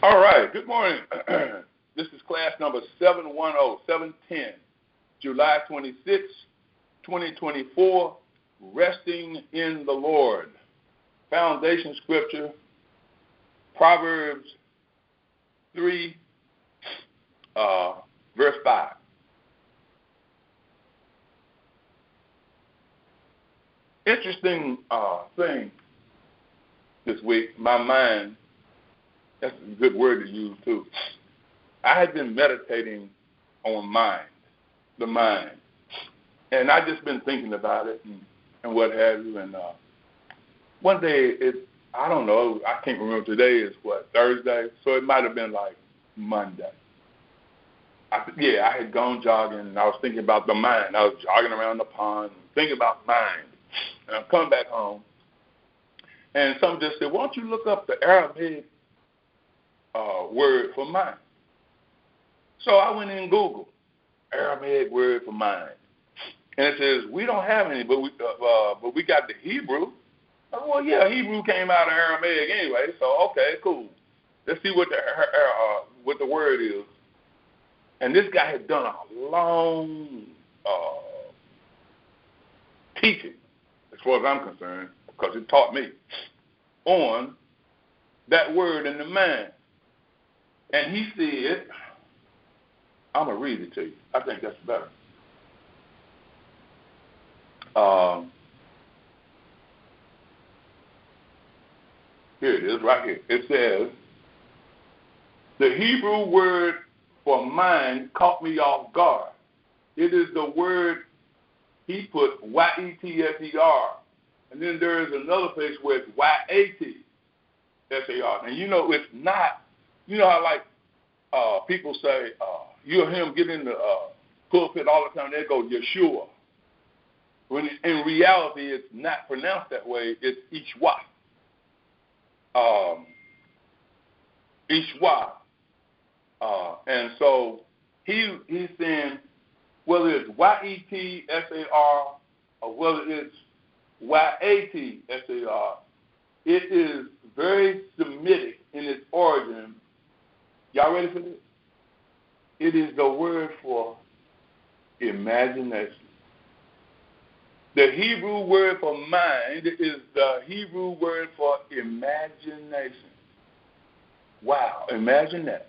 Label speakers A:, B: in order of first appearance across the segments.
A: All right, good morning. This is class number 710, July 26, 2024, Resting in the Lord. Foundation scripture, Proverbs 3, verse 5. Interesting thing this week, my mind, that's a good word to use too. I had been meditating on the mind. And I just been thinking about it and what have you. And one day, I don't know, I can't remember, today is what, Thursday? So it might have been like Monday. I had gone jogging and I was thinking about the mind. I was jogging around the pond, thinking about mind. And I come back home, and someone just said, why don't you look up the Aramaic word for mind? So I went in and Googled Aramaic word for mind. And it says, we don't have any, but we got the Hebrew. Oh, well, yeah, Hebrew came out of Aramaic anyway, so okay, cool. Let's see what the word is. And this guy had done a long teaching, as far as I'm concerned, because it taught me, on that word in the mind. And he said, I'm going to read it to you. I think that's better. Here it is, right here. It says, the Hebrew word for mind caught me off guard. It is the word he put Y-E-T-S-E-R. And then there is another place where it's Y-A-T-S-A-R. And it's not, how people say, you'll hear them get in the pulpit all the time, they go, Yeshua. When in reality, it's not pronounced that way. It's Ishwa. Ishwa. And so he's saying, whether it's Y-E-T-S-A-R or whether it's Y-A-T-S-A-R, it is very Semitic in its origin. Y'all ready for this? It is the word for imagination. The Hebrew word for mind is the Hebrew word for imagination. Wow, imagine that.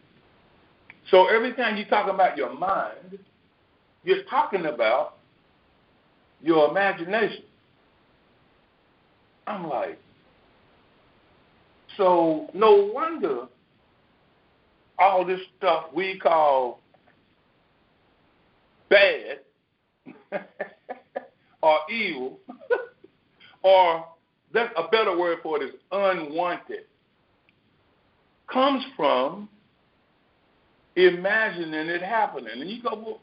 A: So every time you're talking about your mind, you're talking about your imagination. I'm like, so no wonder all this stuff we call bad or evil, or that's a better word for it is unwanted, comes from imagining it happening. And you go, well,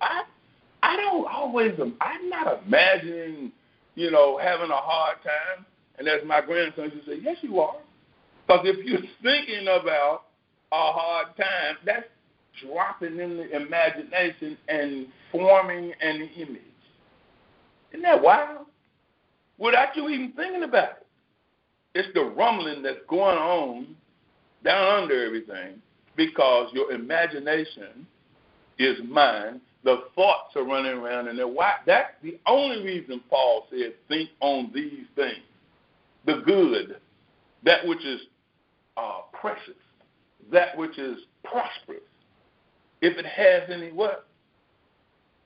A: I don't always, I'm not imagining, having a hard time. And as my grandson used to say, yes, you are. Because if you're thinking about a hard time, that's dropping in the imagination and forming an image. Isn't that wild? Without you even thinking about it. It's the rumbling that's going on down under everything because your imagination is mine. The thoughts are running around in there. Why? That's the only reason Paul said, think on these things. The good, that which is precious, that which is prosperous. If it has any what?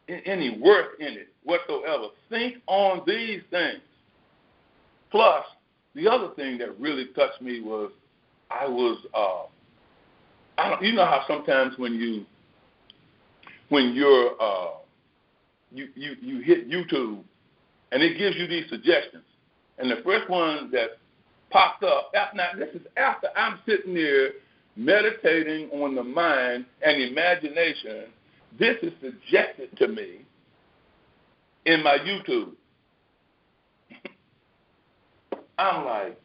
A: Any worth in it whatsoever. Think on these things. Plus, the other thing that really touched me was you know how sometimes when you hit YouTube and it gives you these suggestions, and the first one that popped up, now this is after I'm sitting there meditating on the mind and imagination. This is suggested to me in my YouTube. I'm like,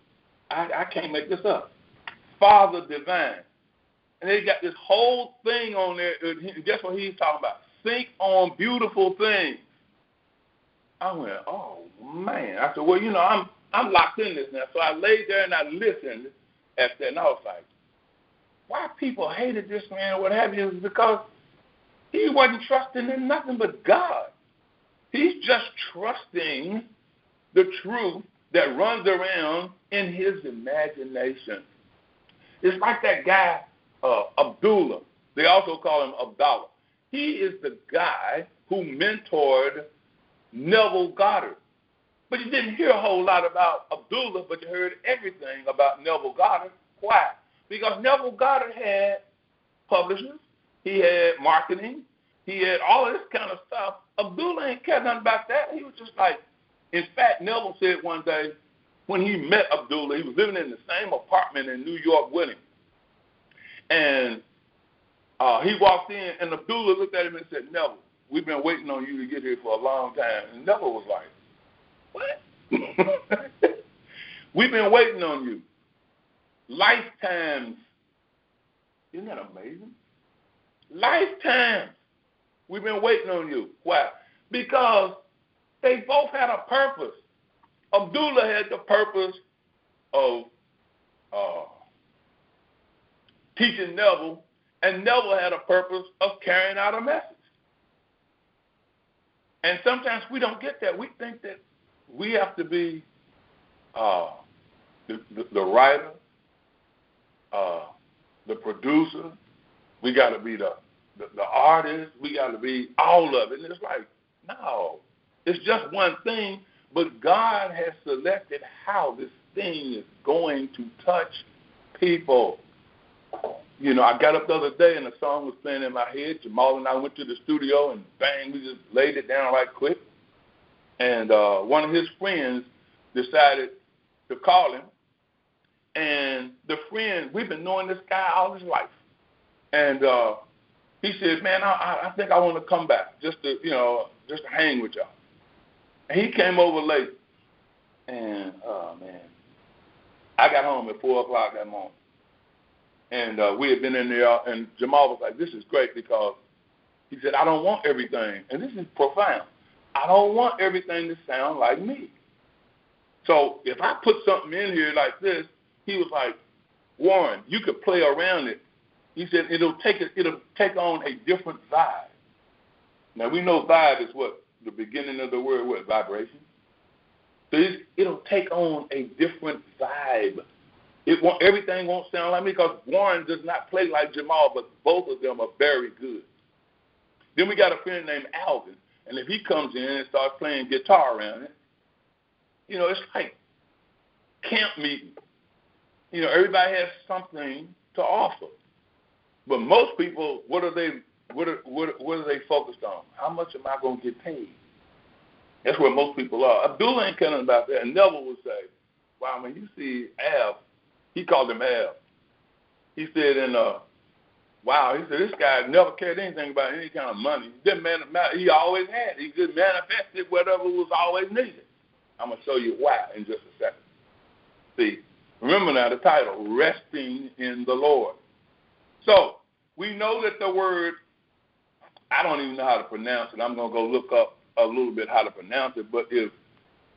A: I can't make this up. Father Divine. And they got this whole thing on there. Guess what he's talking about? Think on beautiful things. I went, oh, man. I said, well, I'm locked in this now. So I laid there and I listened at that, and I was like, why people hated this man or what have you is because he wasn't trusting in nothing but God. He's just trusting the truth that runs around in his imagination. It's like that guy, Abdullah. They also call him Abdallah. He is the guy who mentored Neville Goddard. But you didn't hear a whole lot about Abdullah, but you heard everything about Neville Goddard. Why? Because Neville Goddard had publishers, he had marketing, he had all this kind of stuff. Abdullah ain't care nothing about that. He was just like, in fact, Neville said one day when he met Abdullah, he was living in the same apartment in New York with him. And he walked in, and Abdullah looked at him and said, Neville, we've been waiting on you to get here for a long time. And Neville was like, what? We've been waiting on you. Lifetimes. Isn't that amazing? Lifetimes. We've been waiting on you. Why? Because they both had a purpose. Abdullah had the purpose of teaching Neville, and Neville had a purpose of carrying out a message. And sometimes we don't get that. We think that we have to be the writer, the producer. We got to be the artist. We got to be all of it. And it's like, no, it's just one thing. But God has selected how this thing is going to touch people. You know, I got up the other day and the song was playing in my head. Jamal and I went to the studio and bang, we just laid it down right quick. And one of his friends decided to call him. And the friend, we've been knowing this guy all his life. And he said, man, I think I want to come back just to hang with y'all. And he came over late. And, man, I got home at 4 o'clock that morning. And we had been in there, and Jamal was like, this is great because he said, I don't want everything. And this is profound. I don't want everything to sound like me. So if I put something in here like this, he was like, Warren, you could play around it. He said it'll take on a different vibe. Now we know vibe is what? The beginning of the word, what? Vibration. So it'll take on a different vibe. Everything won't sound like me because Warren does not play like Jamal, but both of them are very good. Then we got a friend named Alvin, and if he comes in and starts playing guitar around it, you know, it's like camp meeting. You know, everybody has something to offer. But most people, what are they focused on? How much am I going to get paid? That's where most people are. Abdullah ain't caring about that. And Neville would say, wow, when you see Ab, he called him Ab. He said, wow, he said, this guy never cared anything about any kind of money. He always had. He just manifested whatever was always needed. I'm going to show you why in just a second. See, remember now the title, Resting in the Lord. So, we know that the word, I don't even know how to pronounce it. I'm going to go look up a little bit how to pronounce it. But if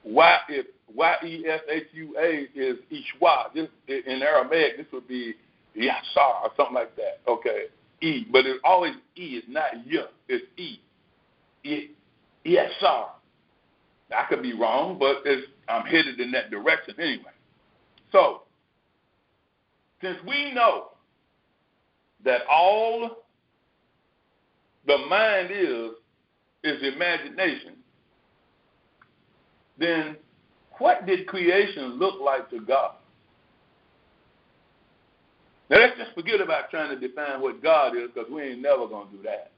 A: Y-E-S-H-U-A is Ishwa, this, in Aramaic, this would be Yasar or something like that. Okay, E. But it's always E. It's not Y. It's E. Yasar. I could be wrong, but I'm headed in that direction anyway. So, since we know that all the mind is imagination, then what did creation look like to God? Now, let's just forget about trying to define what God is because we ain't never going to do that.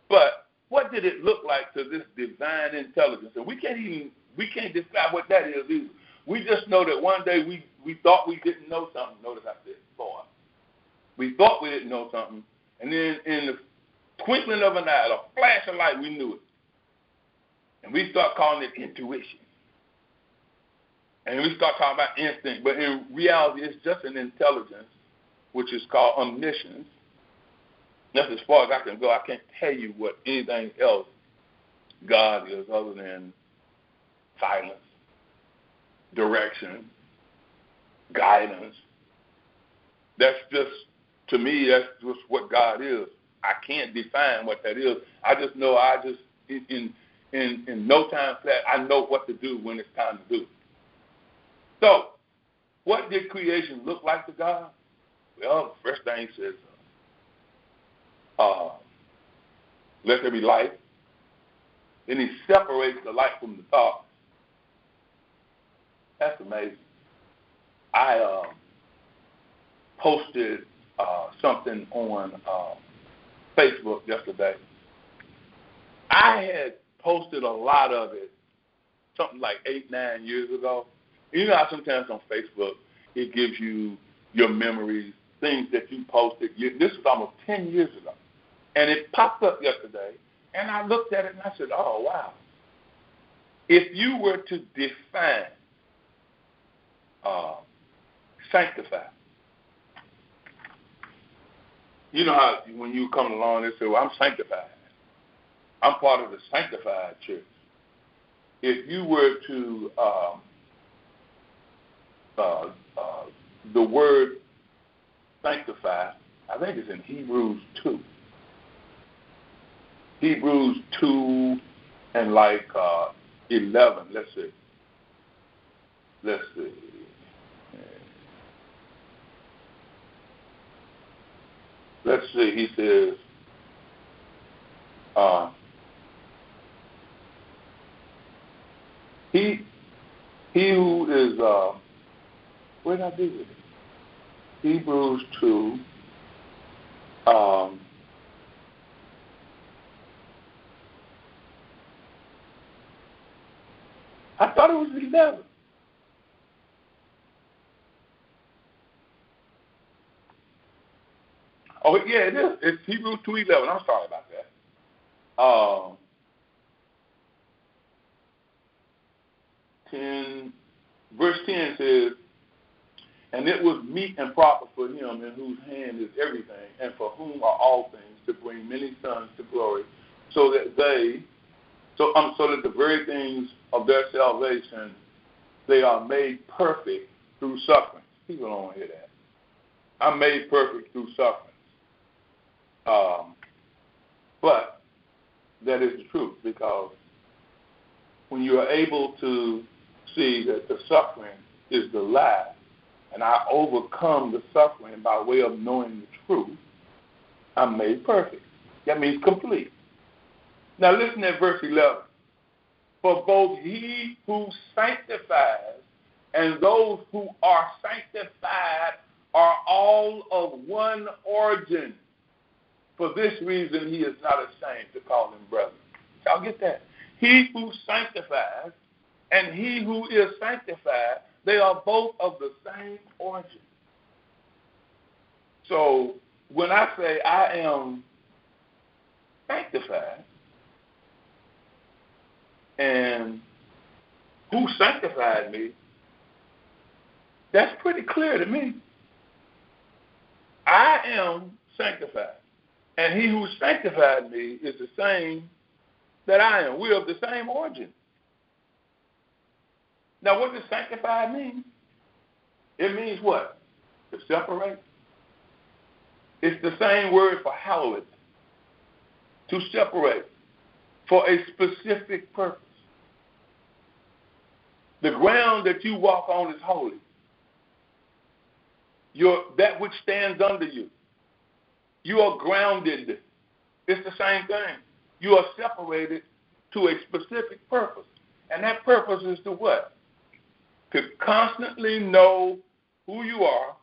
A: But what did it look like to this divine intelligence? And we can't describe what that is either. We just know that one day we thought we didn't know something. Notice I said thought. We thought we didn't know something, and then in the twinkling of an eye, a flash of light, we knew it. And we start calling it intuition. And we start talking about instinct, but in reality, it's just an intelligence, which is called omniscience. That's as far as I can go. I can't tell you what anything else God is other than silence, direction, guidance. That's just to me, that's just what God is. I can't define what that is. I just know in no time flat, I know what to do when it's time to do it. So, what did creation look like to God? Well, the first thing he says, let there be light. Then he separates the light from the dark. That's amazing. I posted something on Facebook yesterday. I had posted a lot of it, something like 8-9 years ago. You know how sometimes on Facebook it gives you your memories, things that you posted. This was almost 10 years ago. And it popped up yesterday, and I looked at it and I said, oh, wow. If you were to define sanctify, you know how when you come along and say, well, I'm sanctified. I'm part of the sanctified church. If you were to, the word sanctify, I think it's in Hebrews 2. Hebrews 2 and 11. Let's see. Let's see. He says, he who is, where did I do it? Hebrews 2. I thought it was 11. Oh, yeah, it is. It's Hebrews 2:11. I'm sorry about that. 10, verse 10 says, and it was meet and proper for him in whose hand is everything, and for whom are all things, to bring many sons to glory, so that the very things of their salvation, they are made perfect through suffering. People don't want to hear that. I'm made perfect through suffering. But that is the truth, because when you are able to see that the suffering is the lie, and I overcome the suffering by way of knowing the truth, I'm made perfect. That means complete. Now listen at verse 11. For both he who sanctifies and those who are sanctified are all of one origin. For this reason, he is not ashamed to call them brethren. Y'all get that? He who sanctifies and he who is sanctified, they are both of the same origin. So when I say I am sanctified, and who sanctified me, that's pretty clear to me. I am sanctified. And he who sanctified me is the same that I am. We're of the same origin. Now, what does sanctified mean? It means what? To separate. It's the same word for hallowed. To separate for a specific purpose. The ground that you walk on is holy. That which stands under you. You are grounded. It's the same thing. You are separated to a specific purpose. And that purpose is to what? To constantly know who you are.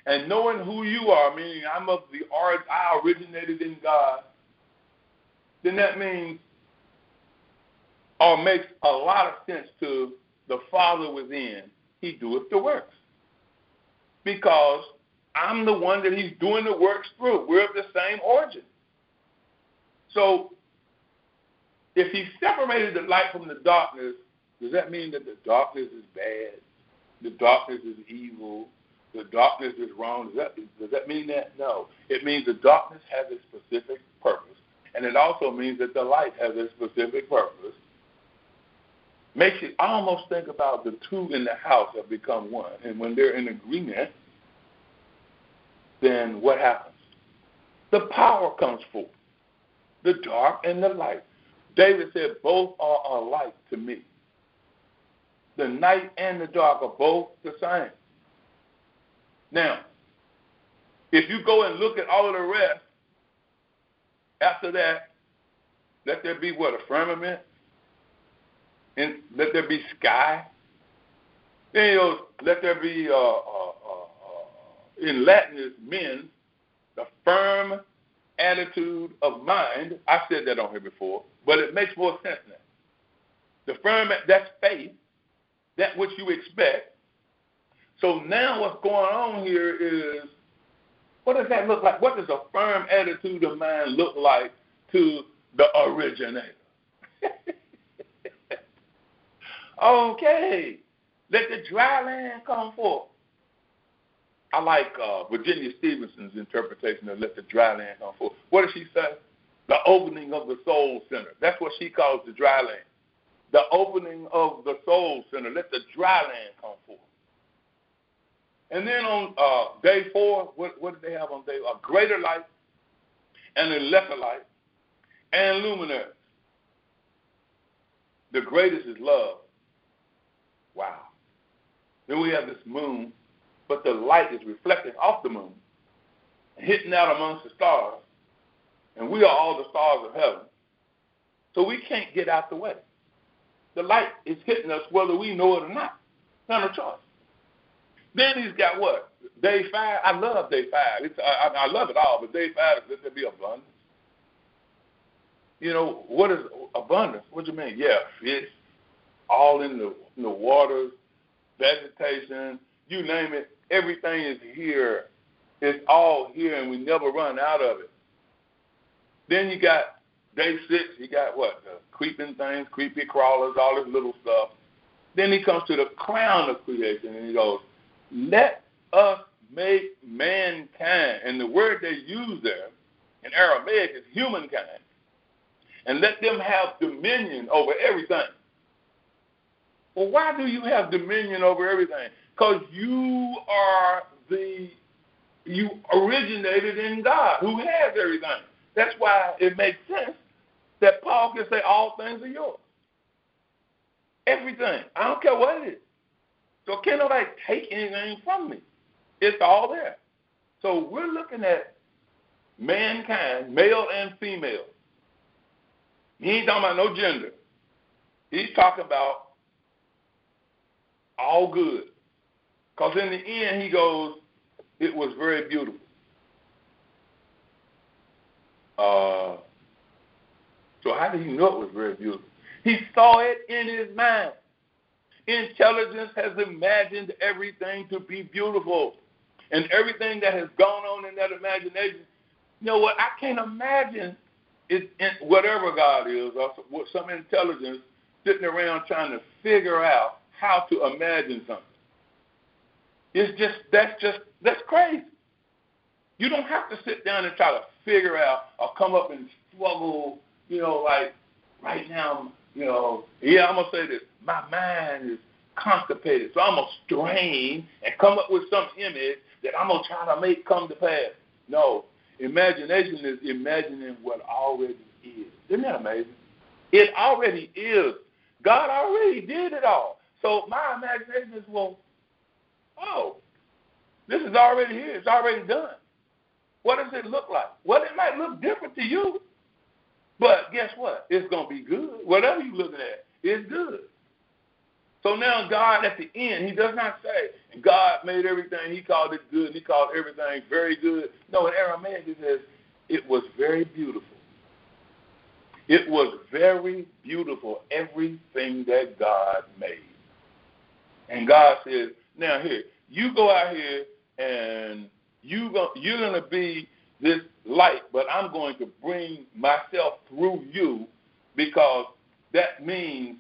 A: And knowing who you are, meaning I originated in God, then that means, or makes a lot of sense to the Father within. He doeth the works. Because I'm the one that he's doing the works through. We're of the same origin. So, if he separated the light from the darkness, does that mean that the darkness is bad? The darkness is evil? The darkness is wrong? Does that mean that? No. It means the darkness has a specific purpose. And it also means that the light has a specific purpose. Makes you almost think about the two in the house have become one. And when they're in agreement, then what happens? The power comes forth, the dark and the light. David said, both are alike to me. The night and the dark are both the same. Now, if you go and look at all of the rest, after that, let there be what? A firmament? And let there be sky? Then let there be, in Latin is men, the firm attitude of mind. I said that on here before, but it makes more sense now. The firm, that's faith, that which you expect. So now what's going on here is, what does that look like? What does a firm attitude of mind look like to the originator? Okay, let the dry land come forth. I like Virginia Stevenson's interpretation of let the dry land come forth. What does she say? The opening of the soul center. That's what she calls the dry land. The opening of the soul center. Let the dry land come forth. And then on day 4, what did they have on day? A greater light and a lesser light and luminaries. The greatest is love. Wow. Then we have this moon, but the light is reflecting off the moon, hitting out amongst the stars, and we are all the stars of heaven. So we can't get out the way. The light is hitting us whether we know it or not. Not a choice. Then he's got what? Day 5. I love day 5. I love it all, but day 5 is let there be abundance. You know, what is abundance? What do you mean? Yeah, fish, all in the waters, vegetation, you name it. Everything is here. It's all here, and we never run out of it. Then you got day 6. You got what? The creeping things, creepy crawlers, all this little stuff. Then he comes to the crown of creation, and he goes, let us make mankind. And the word they use there in Aramaic is humankind. And let them have dominion over everything. Well, why do you have dominion over everything? Because you originated in God, who has everything. That's why it makes sense that Paul can say all things are yours. Everything. I don't care what it is. So can't nobody take anything from me. It's all there. So we're looking at mankind, male and female. He ain't talking about no gender. He's talking about all good. Because in the end, he goes, it was very beautiful. So how did he know it was very beautiful? He saw it in his mind. Intelligence has imagined everything to be beautiful. And everything that has gone on in that imagination, you know what, I can't imagine it, whatever God is, or some intelligence sitting around trying to figure out how to imagine something. That's crazy. You don't have to sit down and try to figure out or come up and struggle, like right now, I'm going to say this. My mind is constipated, so I'm going to strain and come up with some image that I'm going to try to make come to pass. No. Imagination is imagining what already is. Isn't that amazing? It already is. God already did it all. So my imagination is, this is already here. It's already done. What does it look like? Well, it might look different to you, but guess what? It's going to be good. Whatever you're looking at, it's good. So now God at the end, he does not say, God made everything, he called it good, he called everything very good. No, in Aramaic it says, it was very beautiful. It was very beautiful, everything that God made. And God says, now here, you go out here and you're going to be this light, but I'm going to bring myself through you, because that means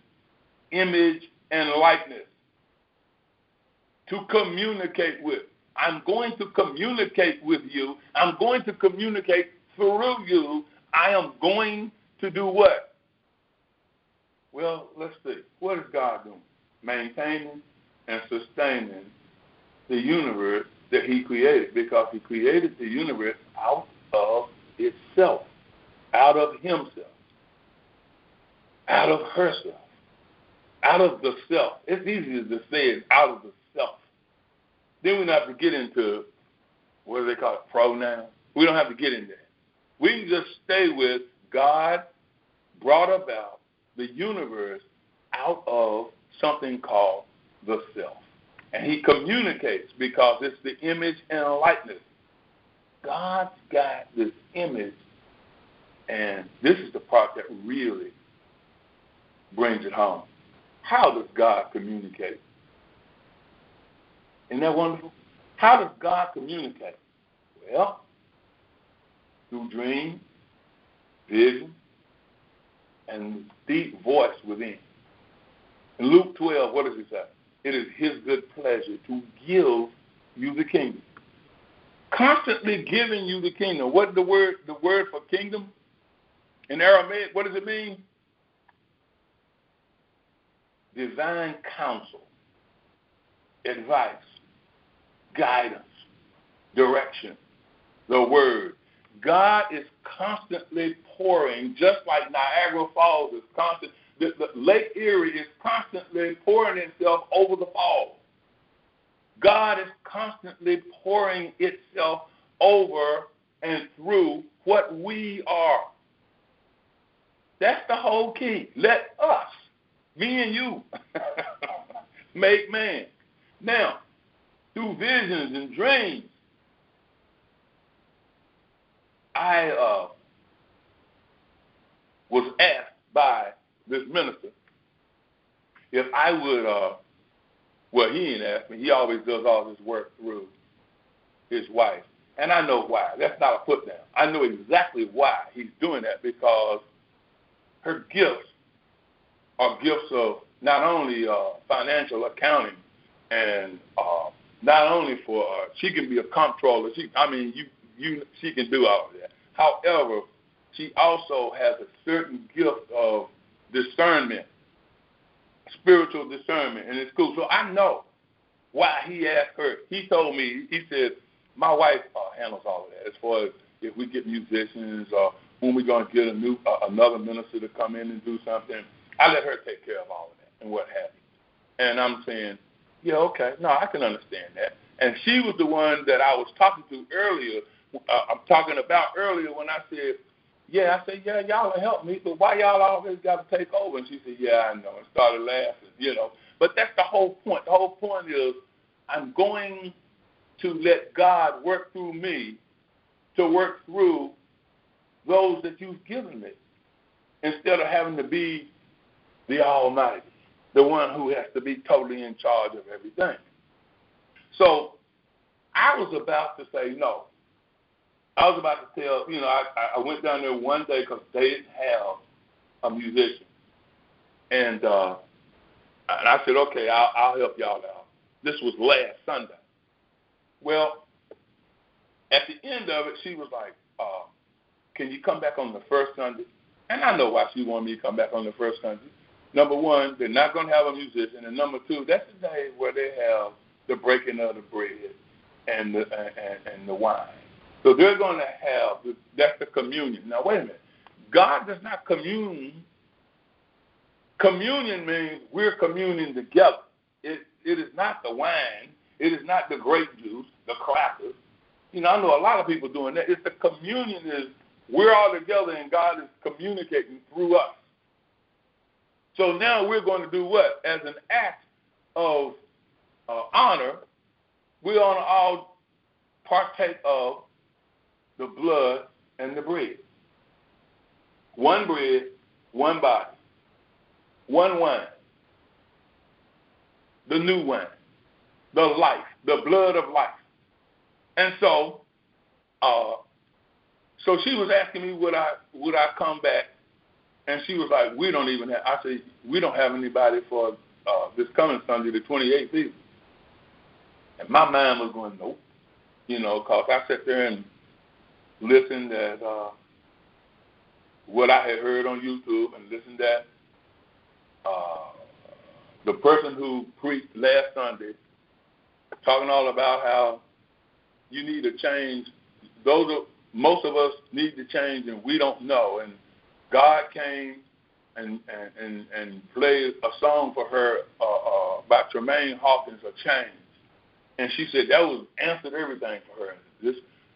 A: image and likeness. To communicate with. I'm going to communicate with you. I'm going to communicate through you. I am going to do what? Well, let's see. What is God doing? Maintaining and sustaining the universe that he created, because he created the universe out of itself, out of himself, out of herself, out of the self. It's easier to say it, out of the self. Then we don't have to get into, what do they call it, pronouns. We don't have to get in there. We can just stay with God brought about the universe out of something called the self. And he communicates because it's the image and likeness. God's got this image, and this is the part that really brings it home. How does God communicate? Isn't that wonderful? How does God communicate? Well, through dreams, vision, and deep voice within. In Luke 12, what does it say? It is his good pleasure to give you the kingdom. Constantly giving you the kingdom. What the word for kingdom in Aramaic, what does it mean? Divine counsel, advice, guidance, direction, the word. God is constantly pouring, just like Niagara Falls is constant. The Lake Erie is constantly pouring itself over the falls. God is constantly pouring itself over and through what we are. That's the whole key. Let us, me and you, make man. Now, through visions and dreams, I was asked by this minister if I would, well, he ain't asked me. He always does all his work through his wife. And I know why. That's not a put down. I know exactly why he's doing that, because her gifts are gifts of not only financial accounting and not only for, she can be a comptroller. She can do all of that. However, she also has a certain gift of discernment, spiritual discernment, and it's cool. So I know why he asked her. He told me, he said, my wife handles all of that as far as if we get musicians or when we're going to get another minister to come in and do something. I let her take care of all of that and what have you. And I'm saying, yeah, okay. No, I can understand that. And she was the one that I was talking to earlier. I'm talking about earlier when I said, yeah, y'all will help me, but why y'all always got to take over? And she said, yeah, I know, and started laughing, But that's the whole point. The whole point is I'm going to let God work through me to work through those that you've given me, instead of having to be the Almighty, the one who has to be totally in charge of everything. So I was about to say no. I was about to tell, I went down there one day because they didn't have a musician. And I said, okay, I'll help y'all out. This was last Sunday. Well, at the end of it, she was like, can you come back on the first Sunday? And I know why she wanted me to come back on the first Sunday. Number one, they're not going to have a musician. And number two, that's the day where they have the breaking of the bread and the wine. So they're going to have, that's the communion. Now, wait a minute. God does not commune. Communion means we're communing together. It is not the wine. It is not the grape juice, the crackers. I know a lot of people doing that. It's the communion is we're all together and God is communicating through us. So now we're going to do what? As an act of honor, we're going to all partake of the blood and the bread. One bread, one body, one wine, the new wine, the life, the blood of life. And so she was asking me would I come back, and she was like, we don't even have, I said, we don't have anybody for this coming Sunday, the 28th either. And my mind was going, nope, because I sat there and listened at what I had heard on YouTube and listened at the person who preached last Sunday talking all about how you need to change. Most of us need to change, and we don't know. And God came and played a song for her by Tremaine Hawkins, "A Change." And she said that was answered everything for her.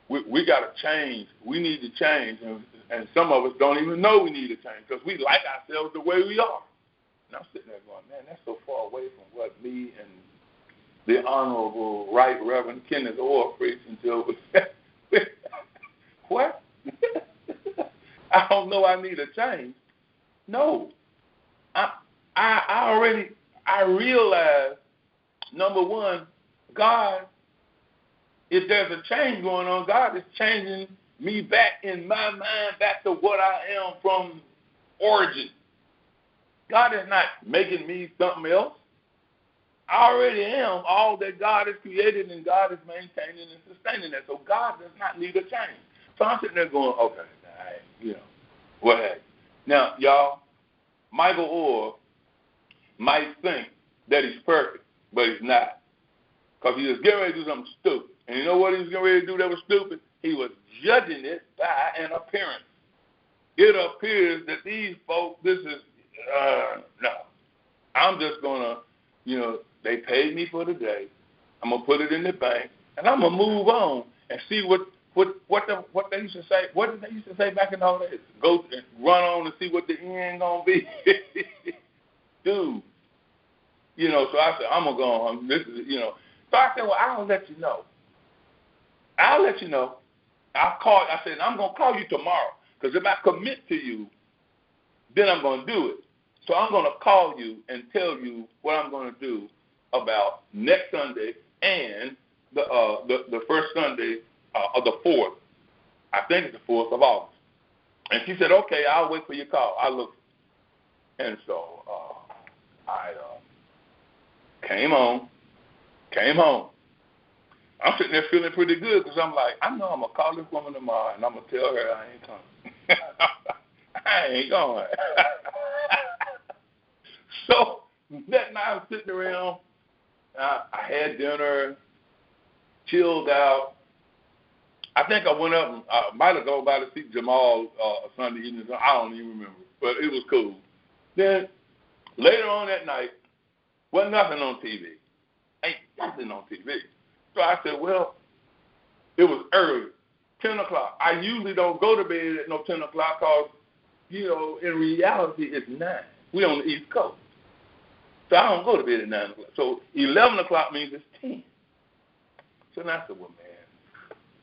A: We got to change. We need to change. And some of us don't even know we need to change because we like ourselves the way we are. And I'm sitting there going, man, that's so far away from what me and the Honorable Right Reverend Kenneth Orr preached until what? I don't know I need a change. No. I realize, number one, God, if there's a change going on, God is changing me back in my mind back to what I am from origin. God is not making me something else. I already am all that God has created, and God is maintaining and sustaining that. So God does not need a change. So I'm sitting there going, okay, what happened? Now, y'all, Michael Orr might think that he's perfect, but he's not. Because he was getting ready to do something stupid. And you know what he was getting ready to do that was stupid? He was judging it by an appearance. It appears that these folks, this is, no. I'm just going to, they paid me for the day. I'm going to put it in the bank, and I'm going to move on and see what they used to say. What did they used to say back in the old days? Go and run on and see what the end going to be. Dude. So I said, I'm going to go on. This is, So I said, well, I'll let you know. I'll call. I said, I'm going to call you tomorrow. Because if I commit to you, then I'm going to do it. So I'm going to call you and tell you what I'm going to do about next Sunday and the first Sunday of the 4th. I think it's the 4th of August. And she said, okay, I'll wait for your call. I looked. And so I came home. I'm sitting there feeling pretty good because I'm like, I know I'm going to call this woman tomorrow and I'm going to tell her I ain't coming. I ain't going. So that night I was sitting around. I had dinner, chilled out. I think I went up and might have gone by to see Jamal Sunday evening. I don't even remember, but it was cool. Then later on that night, wasn't nothing on TV. Ain't nothing on TV. So I said, well, it was early, 10 o'clock. I usually don't go to bed at no 10 o'clock because, in reality it's 9. We on the East Coast. So I don't go to bed at 9 o'clock. So 11 o'clock means it's 10. So then I said, well, man,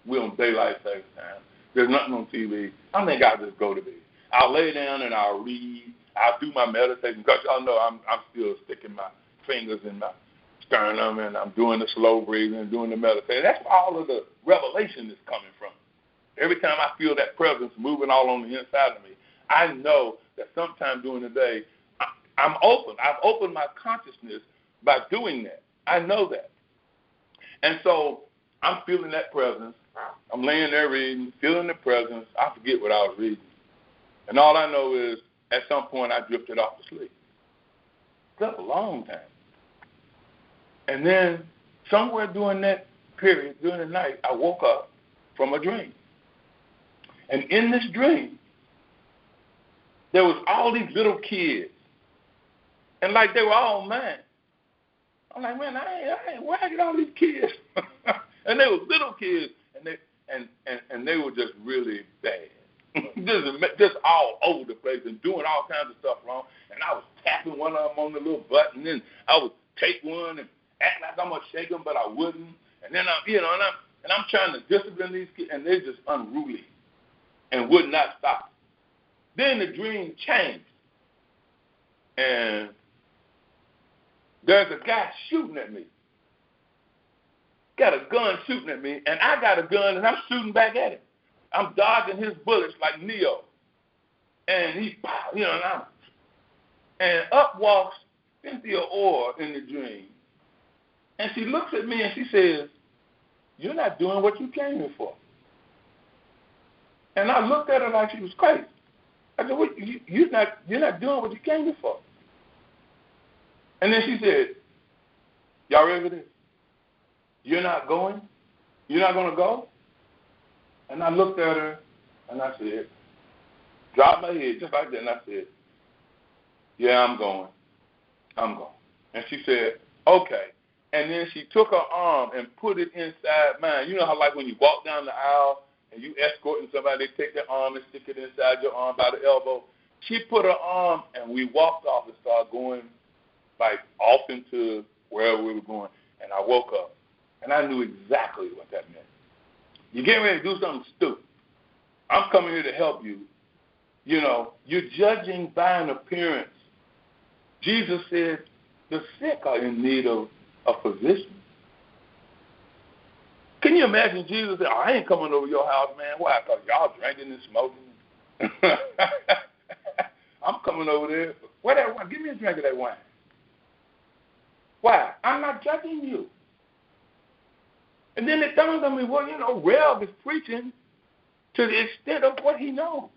A: we're on daylight saving time. There's nothing on TV. I think I'll just go to bed. I'll lay down and I'll read. I'll do my meditation because y'all know I'm still sticking my fingers in my sternum and I'm doing the slow breathing and doing the meditation. That's where all of the revelation is coming from. Every time I feel that presence moving all on the inside of me, I know that sometime during the day, I'm open. I've opened my consciousness by doing that. I know that. And so I'm feeling that presence. I'm laying there reading, feeling the presence. I forget what I was reading. And all I know is at some point I drifted off to sleep. Slept a long time. And then somewhere during that period, during the night, I woke up from a dream. And in this dream, there was all these little kids. And like they were all mine. I'm like, man, where I get all these kids? And they were little kids, and they were just really bad. just all over the place and doing all kinds of stuff wrong. And I was tapping one of them on the little butt, and then I would take one and act like I'm gonna shake them, but I wouldn't. And then I'm trying to discipline these kids, and they're just unruly and would not stop. Then the dream changed, and there's a guy shooting at me. Got a gun shooting at me, and I got a gun, and I'm shooting back at him. I'm dodging his bullets like Neo. And he, and up walks Cynthia Orr in the dream. And she looks at me and she says, you're not doing what you came here for. And I looked at her like she was crazy. I said, what, you're not doing what you came here for. And then she said, y'all ready for this? You're not going, You're not going to go? And I looked at her, and I said, dropped my head just like that, and I said, yeah, I'm going. I'm going. And she said, okay. And then she took her arm and put it inside mine. You know how, like, when you walk down the aisle and you escorting somebody, they take their arm and stick it inside your arm by the elbow. She put her arm, and we walked off and started going, like, off into wherever we were going. And I woke up, and I knew exactly what that meant. You're getting ready to do something stupid. I'm coming here to help you. You know, you're judging by an appearance. Jesus said the sick are in need of a physician. Can you imagine Jesus saying, I ain't coming over your house, man. Why? Because y'all drinking and smoking. I'm coming over there. Whatever. Give me a drink of that wine. Why? I'm not judging you. And then it dawned on me, well, you know, Rev is preaching to the extent of what he knows.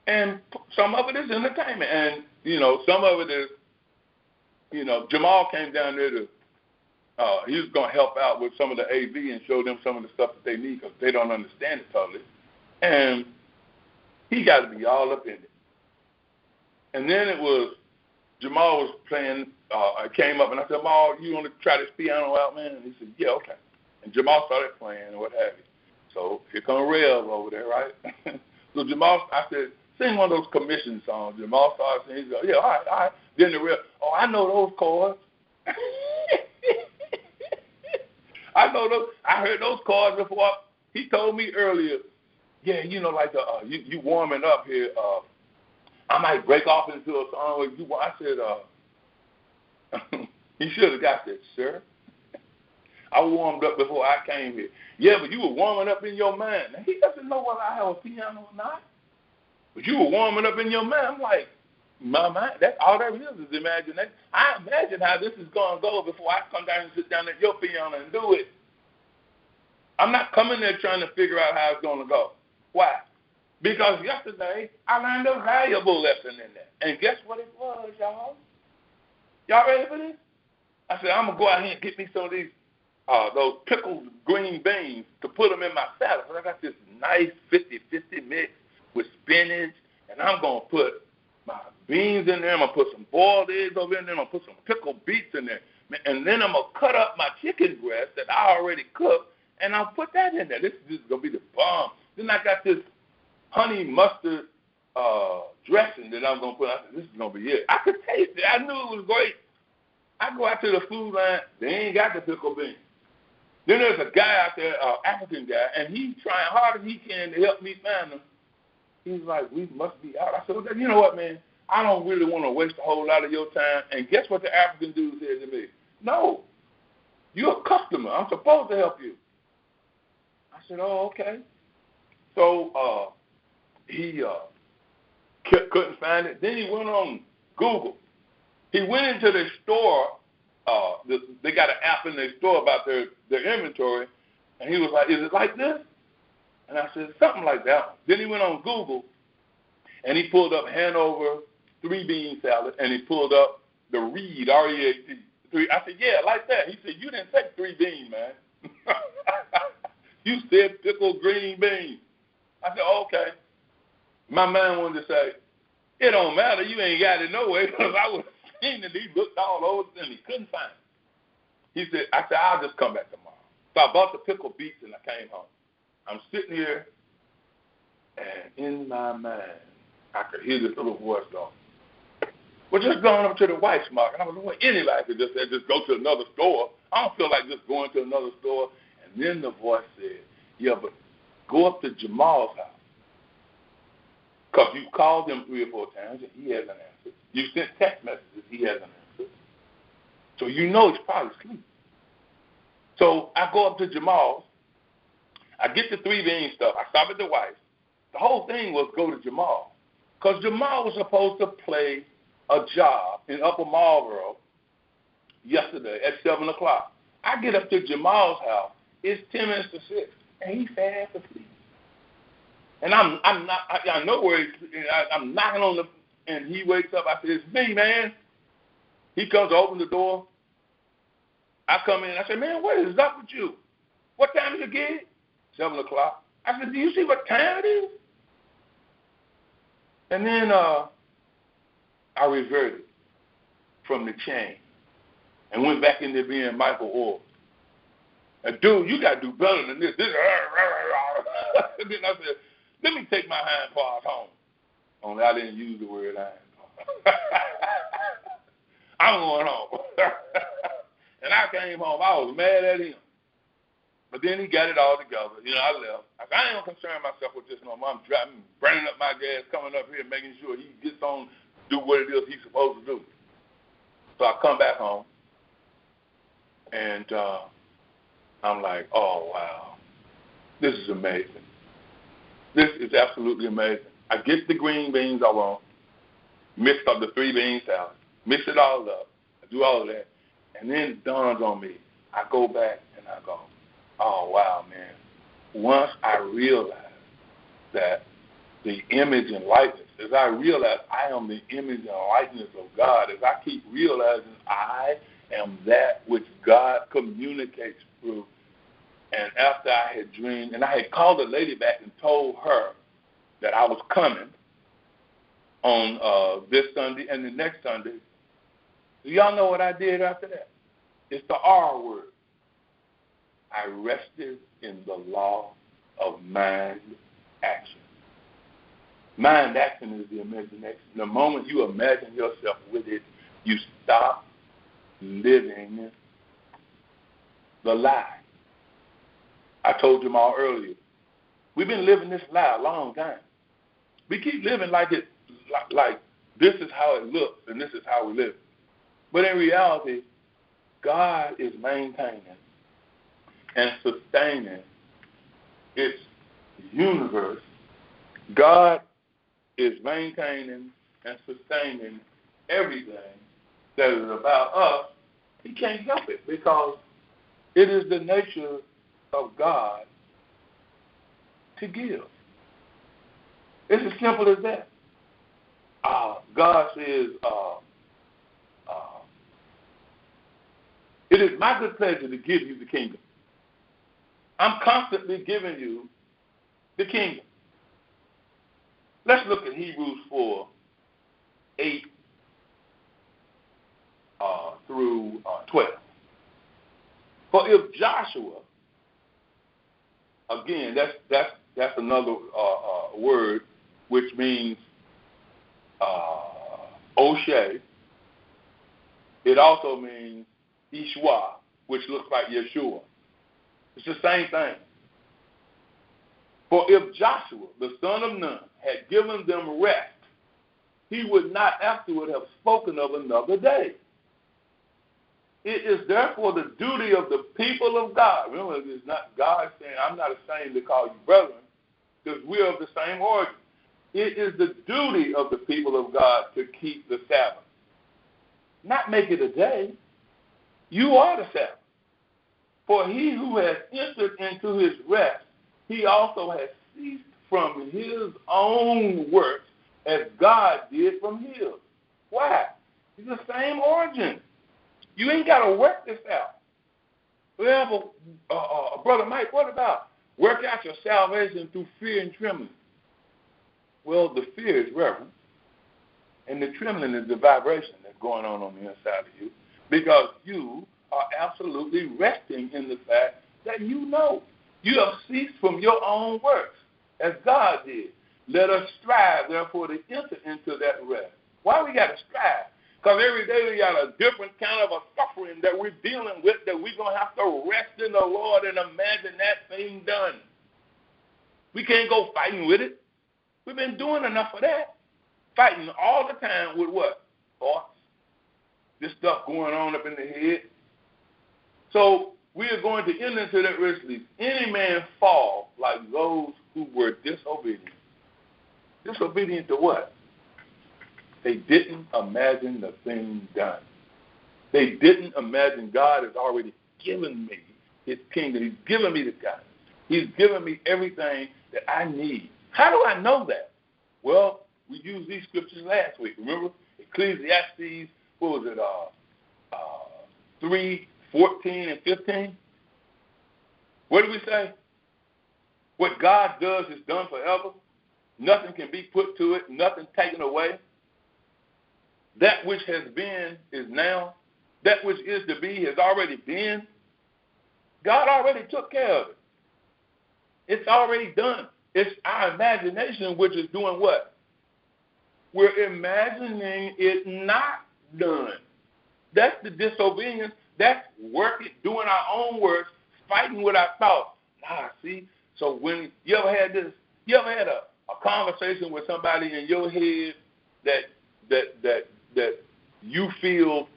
A: And some of it is entertainment. And, you know, some of it is, you know, Jamal came down there to, he was going to help out with some of the AV and show them some of the stuff that they need because they don't understand it totally. And he got to be all up in it. And then it was, Jamal was playing, I came up and I said, Jamal, you want to try this piano out, man? And he said, yeah, okay. And Jamal started playing and what have you. So here comes Rev over there, right? So Jamal, I said, sing one of those commission songs. Jamal started singing. He said, yeah, all right. Then the Rev, oh, I know those chords. I know those. I heard those chords before. He told me earlier, yeah, you know, like you warming up here. I might break off into a song with you. I said, he should have got that, sir. I warmed up before I came here. Yeah, but you were warming up in your mind. Now, he doesn't know whether I have a piano or not. But you were warming up in your mind. I'm like, my mind, that's all that is imagination. I imagine how this is going to go before I come down and sit down at your piano and do it. I'm not coming there trying to figure out how it's going to go. Why? Because yesterday, I learned a valuable lesson in that. And guess what it was, y'all? Y'all ready for this? I said, I'm going to go out here and get me some of these, those pickled green beans to put them in my salad. So I got this nice 50-50 mix with spinach, and I'm going to put my beans in there. I'm going to put some boiled eggs over in there. I'm going to put some pickled beets in there. And then I'm going to cut up my chicken breast that I already cooked, and I'll put that in there. This is going to be the bomb. Then I got this honey mustard dressing that I'm going to put out. This is going to be it. I could taste it. I knew it was great. I go out to the food line. They ain't got the pickled beans. Then there's a guy out there, African guy, and he's trying hard as he can to help me find them. He's like, we must be out. I said, well, you know what, man? I don't really want to waste a whole lot of your time. And guess what the African dude said to me? No, you're a customer. I'm supposed to help you. I said, oh, okay. So he couldn't find it. Then he went on Google. He went into the store. They got an app in their store about their inventory. And he was like, is it like this? And I said, something like that. Then he went on Google, and he pulled up Hanover 3-bean salad, and he pulled up the Reed, R-E-A-T. I said, yeah, like that. He said, you didn't say 3 bean, man. You said pickled green beans. I said, okay. My man wanted to say, it don't matter. You ain't got it no way, because I was seeing that he looked all over and he couldn't find it. I said, I'll just come back tomorrow. So I bought the pickled beets, and I came home. I'm sitting here, and in my mind, I could hear this little voice going, well, just going up to the White's Market. And I was like, well, anybody could just say, just go to another store. I don't feel like just going to another store. And then the voice said, yeah, but go up to Jamal's house. Because you called him 3 or 4 times, and he hasn't answered. You sent text messages, he hasn't answered. So you know he's probably asleep. So I go up to Jamal's. I get the 3-bean stuff. I stop at the White's. The whole thing was go to Jamal. Because Jamal was supposed to play a job in Upper Marlboro yesterday at 7 o'clock. I get up to Jamal's house. It's 10 minutes to 6, and he's fast asleep. And I'm know where I'm knocking on and he wakes up. I said, it's me, man. He comes to open the door. I come in. I said, man, what is up with you? What time is your gig? 7 o'clock. I said, do you see what time it is? And then I reverted from the chain and went back into being Michael Orr. And dude, you got to do better than this. Then I said, let me take my hind paws home. Only I didn't use the word hind. I'm going home. And I came home. I was mad at him. But then he got it all together. I left. I ain't concern myself with this no more. I'm driving, burning up my gas, coming up here, making sure he gets on, do what it is he's supposed to do. So I come back home, and I'm like, oh, wow. This is amazing. This is absolutely amazing. I get the green beans I want, mix up the 3-bean salad, mix it all up, I do all of that, and then it dawns on me. I go back and I go, oh, wow, man. Once I realized that the image and likeness, as I realize I am the image and likeness of God, as I keep realizing I am that which God communicates through. And after I had dreamed, and I had called the lady back and told her that I was coming on this Sunday and the next Sunday. Do y'all know what I did after that? It's the R word. I rested in the law of mind action. Mind action is the imagination. The moment you imagine yourself with it, you stop living the lie. I told you all earlier. We've been living this lie a long time. We keep living like this is how it looks and this is how we live. But in reality, God is maintaining and sustaining its universe. God is maintaining and sustaining everything that is about us. He can't help it because it is the nature of God to give. It's as simple as that. God says, it is my good pleasure to give you the kingdom. I'm constantly giving you the kingdom. Let's look at Hebrews 4:8 through 12. For if Joshua, again, that's another word which means Oshay. It also means Ishwa, which looks like Yeshua. It's the same thing. For if Joshua, the son of Nun, had given them rest, he would not afterward have spoken of another day. It is therefore the duty of the people of God. Remember, it's not God saying, I'm not ashamed to call you brethren, because we're of the same origin. It is the duty of the people of God to keep the Sabbath. Not make it a day. You are the Sabbath. For he who has entered into his rest, he also has ceased from his own works as God did from his. Why? It's the same origin. You ain't got to work this out. Well, Brother Mike, what about work out your salvation through fear and trembling? Well, the fear is reverence, and the trembling is the vibration that's going on the inside of you, because you are absolutely resting in the fact that you know you have ceased from your own works, as God did. Let us strive, therefore, to enter into that rest. Why we got to strive? Because every day we got a different kind of a suffering that we're dealing with, that we're going to have to rest in the Lord and imagine that thing done. We can't go fighting with it. We've been doing enough of that. Fighting all the time with what? Thoughts. This stuff going on up in the head. So we are going to enter into that rest. Any man fall like those who were disobedient. Disobedient to what? They didn't imagine the thing done. They didn't imagine God has already given me his kingdom. He's given me the guidance. He's given me everything that I need. How do I know that? Well, we used these scriptures last week. Remember? Ecclesiastes, what was it, 3:14 and 15? What do we say? What God does is done forever. Nothing can be put to it, nothing taken away. That which has been is now. That which is to be has already been. God already took care of it. It's already done. It's our imagination which is doing what? We're imagining it not done. That's the disobedience. That's working, doing our own works, fighting with our thoughts. See? So when you ever had a conversation with somebody in your head that you feel,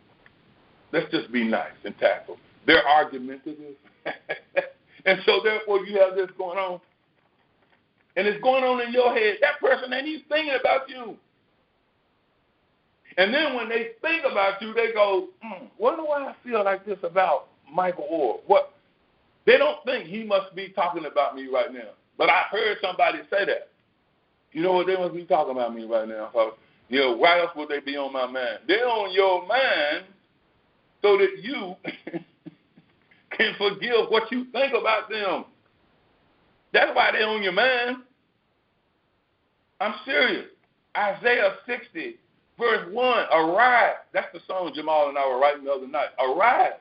A: let's just be nice and tactful, they're argumentative. And so therefore you have this going on. And it's going on in your head. That person ain't even thinking about you. And then when they think about you, they go, wonder why I feel like this about Michael Orr. What? They don't think he must be talking about me right now. But I heard somebody say that. You know what? They must be talking about me right now. So, why else would they be on my mind? They're on your mind so that you can forgive what you think about them. That's why they're on your mind. I'm serious. Isaiah 60, verse 1, arise. That's the song Jamal and I were writing the other night. Arise,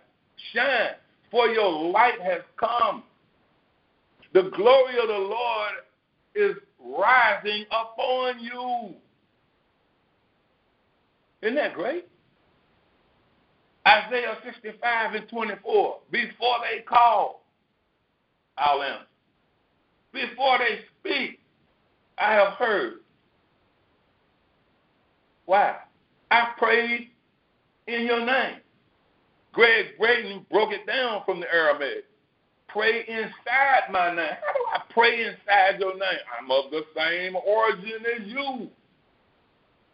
A: shine, for your light has come. The glory of the Lord is rising upon you. Isn't that great? Isaiah 65 and 24. Before they call, I'll answer. Before they speak, I have heard. Why? I prayed in your name. Greg Braden broke it down from the Aramaic. Pray inside my name. How do I pray inside your name? I'm of the same origin as you.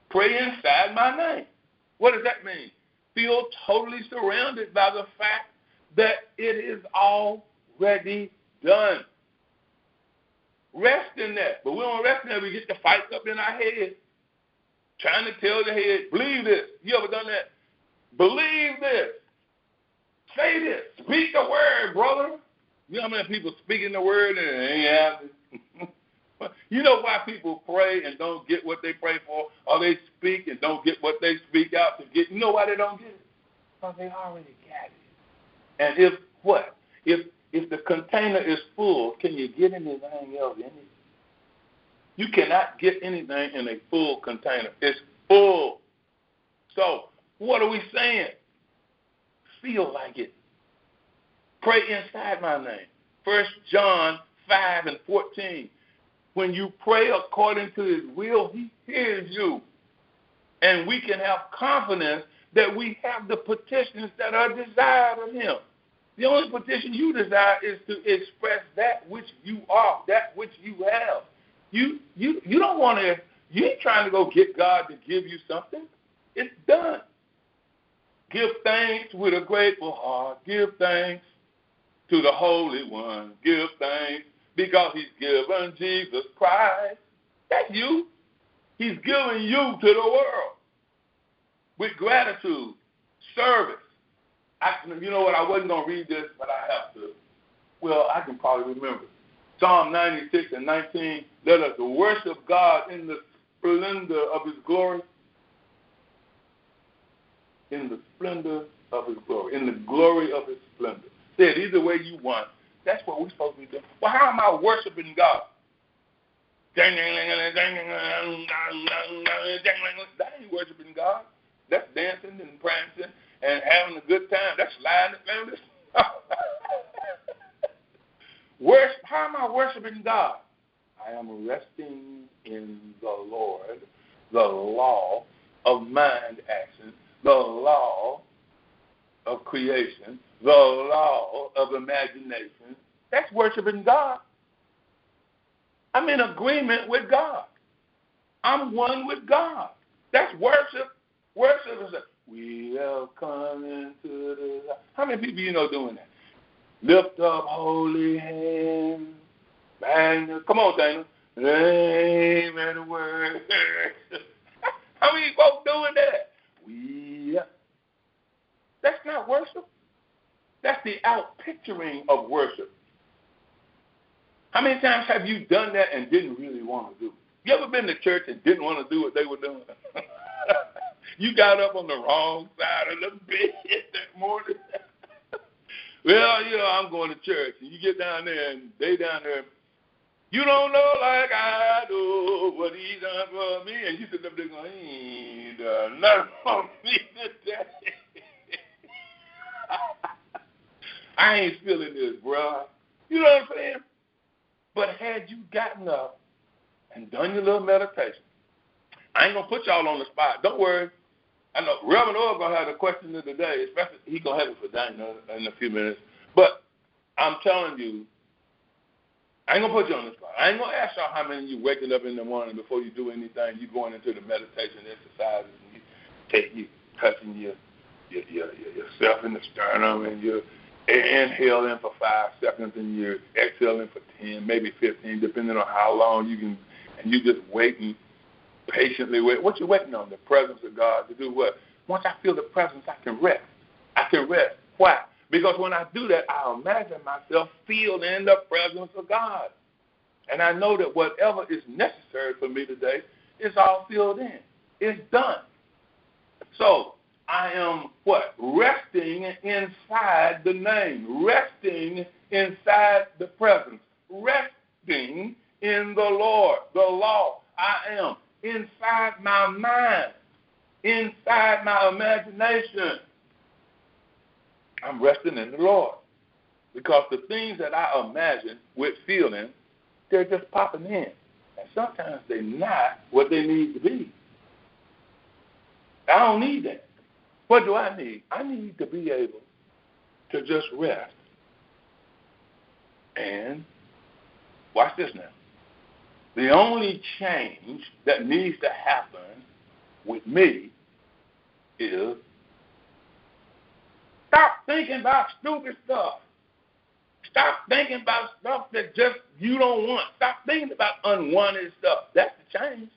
A: Pray inside my name. What does that mean? Feel totally surrounded by the fact that it is already done. Rest in that. But we don't rest in that. We get the fights up in our head, trying to tell the head, believe this. You ever done that? Believe this. Say this. Speak the word, brother. You know how many people speaking the word and it ain't happening? You know why people pray and don't get what they pray for, or they speak and don't get what they speak out to get? You know why they don't get it? Because they already got it. And if the container is full, can you get anything else in it? You cannot get anything in a full container. It's full. So what are we saying? Feel like it. Pray inside my name. 1 John 5 and 14. When you pray according to his will, he hears you. And we can have confidence that we have the petitions that are desired of him. The only petition you desire is to express that which you are, that which you have. You don't want to, you ain't trying to go get God to give you something. It's done. Give thanks with a grateful heart. Give thanks to the Holy One. Give thanks because he's given Jesus Christ. That's you. He's giving you to the world with gratitude, service. You know what? I wasn't going to read this, but I have to. Well, I can probably remember. Psalm 96 and 19, let us worship God in the splendor of his glory. In the splendor of his glory. In the glory of his splendor. Say it either way you want. That's what we're supposed to be doing. Well, how am I worshiping God? That ain't worshiping God. That's dancing and prancing and having a good time. That's sliding the family. How am I worshiping God? I am resting in the Lord, the law of mind action, the law of creation, the law of imagination. That's worshiping God. I'm in agreement with God. I'm one with God. That's worship. Worship is we have come into the light. How many people you know doing that? Lift up holy hands. Come on, Dana. Name and word. How many folks doing that? That's not worship. That's the out-picturing of worship. How many times have you done that and didn't really want to do it? You ever been to church and didn't want to do what they were doing? You got up on the wrong side of the bed that morning. Well, I'm going to church. And you get down there and they down there. You don't know like I do what he done for me. And you sit up there going, he ain't done nothing for me today. I ain't feeling this, bro. You know what I'm saying? But had you gotten up and done your little meditation, I ain't going to put y'all on the spot. Don't worry. I know Reverend Orr going to have the question of the day, especially he going to have it for Dana in a few minutes. But I'm telling you, I ain't going to put you on the spot. I ain't going to ask y'all how many of you waking up in the morning before you do anything. You going into the meditation exercises and you touching yourself in the sternum and you're inhaling for 5 seconds and you're exhaling for 10, maybe 15, depending on how long you can, and you just waiting, patiently wait. What you waiting on? The presence of God to do what? Once I feel the presence, I can rest. I can rest. Why? Because when I do that, I imagine myself feeling the presence of God. And I know that whatever is necessary for me today is all filled in. It's done. So I am what? Resting inside the name. Resting inside the presence. Resting in the Lord, the law. I am inside my mind, inside my imagination. I'm resting in the Lord. Because the things that I imagine with feeling, they're just popping in. And sometimes they're not what they need to be. I don't need that. What do I need? I need to be able to just rest. And watch this now. The only change that needs to happen with me is stop thinking about stupid stuff. Stop thinking about stuff that just you don't want. Stop thinking about unwanted stuff. That's the change.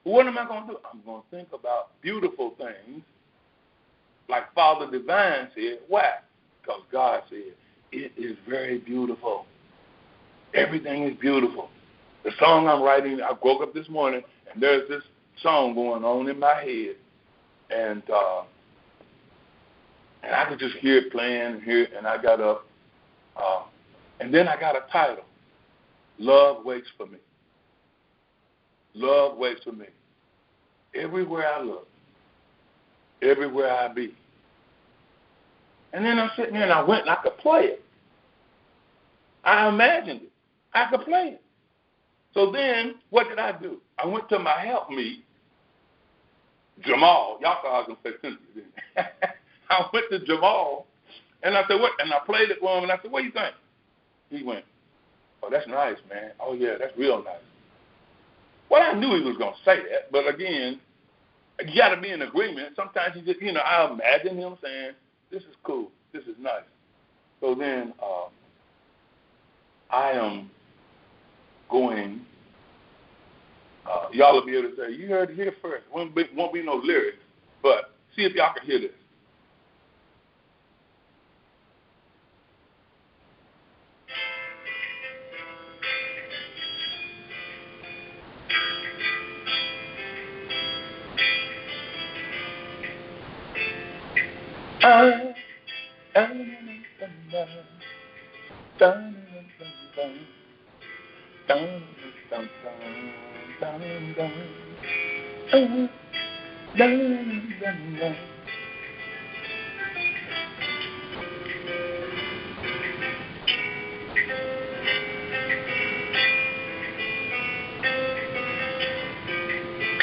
A: What am I going to do? I'm going to think about beautiful things like Father Divine said. Why? Because God said, it is very beautiful. Everything is beautiful. The song I'm writing, I woke up this morning, and there's this song going on in my head. And I could just hear it playing and hear it, and I got up. And then I got a title, Love Waits for Me. Love waits for me. Everywhere I look, everywhere I be. And then I'm sitting there and I went and I could play it. I imagined it. I could play it. So then, what did I do? I went to my helpmeet, Jamal. Y'all thought I was going to say Cynthia, didn't you? I went to Jamal, and I said, what? And I played it for him, and I said, what do you think? He went, oh, that's nice, man. Oh, yeah, that's real nice. Well, I knew he was going to say that, but again, you got to be in agreement. Sometimes you just, I imagine him saying, this is cool. This is nice. So then I am going, y'all will be able to say, you heard it here first. Won't be no lyrics, but see if y'all can hear this.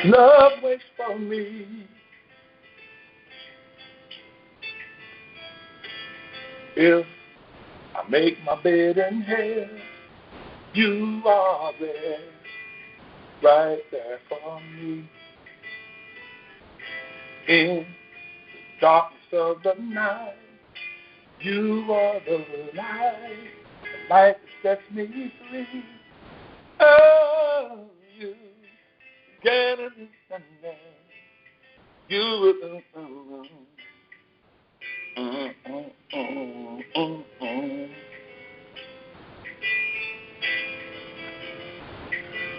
A: Love waits for me. If I make my bed in hell, you are there, right there for me. In the darkness of the night, you are the light that sets me free. Oh, you get it, you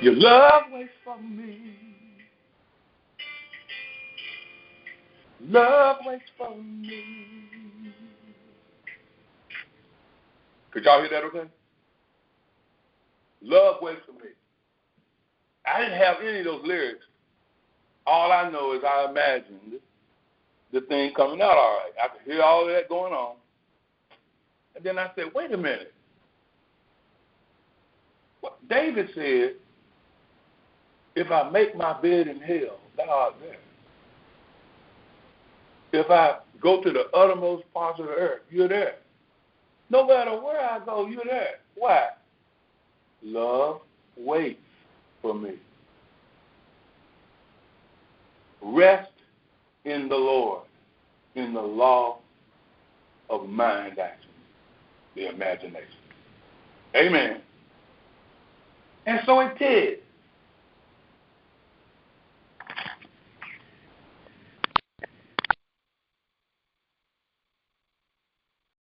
A: Your love waits for me. Love waits for me. Could y'all hear that okay? Love waits for me. I didn't have any of those lyrics. All I know is I imagined the thing coming out all right. I could hear all of that going on. And then I said, wait a minute. What David said, if I make my bed in hell, thou art there. If I go to the uttermost parts of the earth, you're there. No matter where I go, you're there. Why? Love waits for me. Rest in the Lord, in the law of mind action, the imagination. Amen. And so it did.